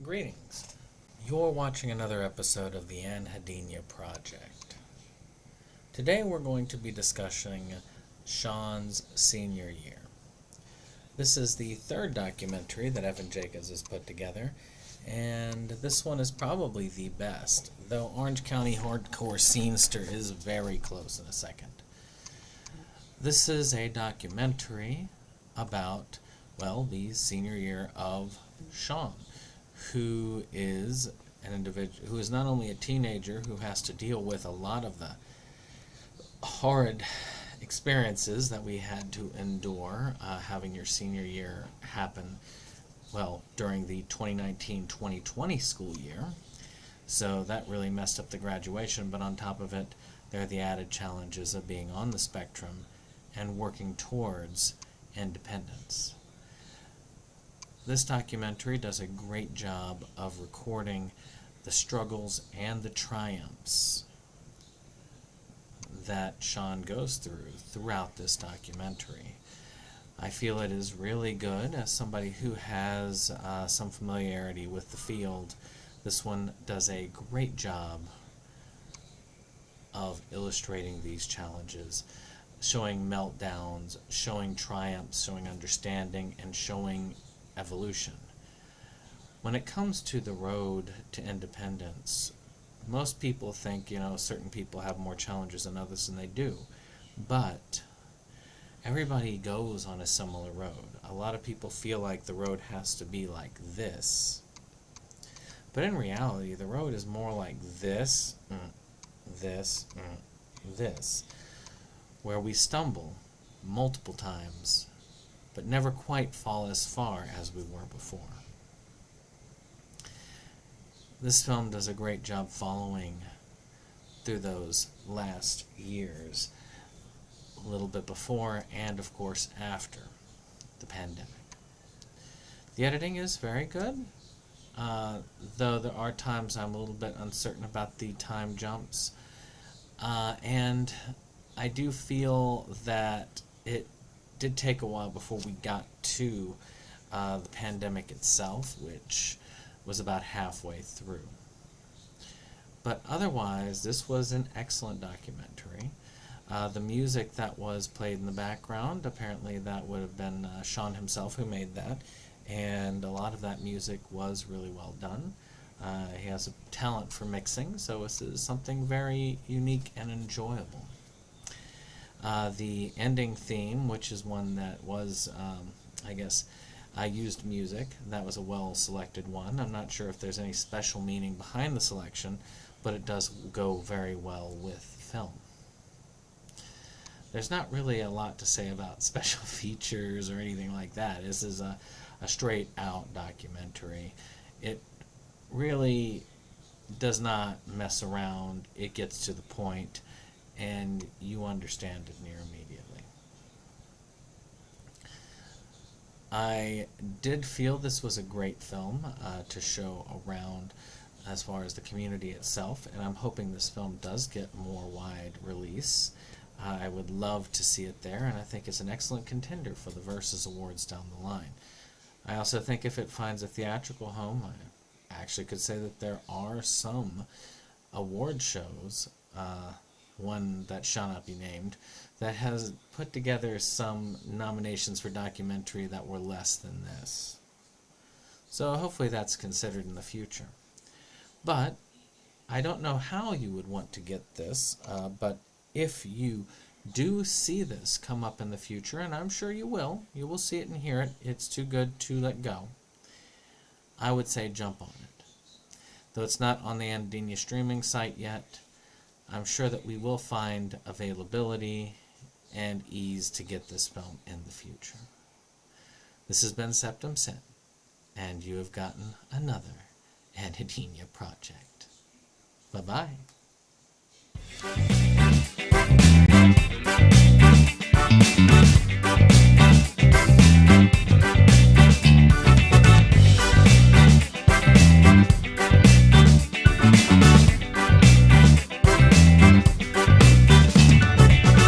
Greetings. You're watching another episode of the Anhedenia Project. Today we're going to be discussing Shawn's senior year. This is the third documentary that Evan Jacobs has put together, and this one is probably the best, though Orange County Hardcore Scenester is very close in a second. This is a documentary about, well, the senior year of Shawn, who is an individual who is not only a teenager who has to deal with a lot of the horrid experiences that we had to endure having your senior year happen, well, during the 2019-2020 school year. So that really messed up the graduation, but on top of it, there are the added challenges of being on the spectrum and working towards independence. This documentary does a great job of recording the struggles and the triumphs that Shawn goes throughout this documentary. I feel it is really good. As somebody who has some familiarity with the field, this one does a great job of illustrating these challenges, showing meltdowns, showing triumphs, showing understanding, and showing evolution. When it comes to the road to independence, most people think, certain people have more challenges than others, and they do. But everybody goes on a similar road. A lot of people feel like the road has to be like this. But in reality, the road is more like this, this, where we stumble multiple times, but never quite fall as far as we were before. This film does a great job following through those last years, a little bit before and, of course, after the pandemic. The editing is very good, though there are times I'm a little bit uncertain about the time jumps, and I do feel that it did take a while before we got to the pandemic itself, which was about halfway through. But otherwise, this was an excellent documentary. The music that was played in the background, apparently that would have been Shawn himself who made that, and a lot of that music was really well done. He has a talent for mixing, so this is something very unique and enjoyable. The ending theme, which is one that was, I used music. That was a well-selected one. I'm not sure if there's any special meaning behind the selection, but it does go very well with film. There's not really a lot to say about special features or anything like that. This is a straight-out documentary. It really does not mess around. It gets to the point, and you understand it near immediately. I did feel this was a great film to show around as far as the community itself, and I'm hoping this film does get more wide release. I would love to see it there, and I think it's an excellent contender for the Versus Awards down the line. I also think if it finds a theatrical home, I actually could say that there are some award shows, one that shall not be named, that has put together some nominations for documentary that were less than this. So hopefully that's considered in the future. But I don't know how you would want to get this, but if you do see this come up in the future, and I'm sure you will see it and hear it, it's too good to let go, I would say jump on it. Though it's not on the Anhedenia streaming site yet, I'm sure that we will find availability and ease to get this film in the future. This has been SeptumSin, and you have gotten another Anhedenia project. Bye-bye.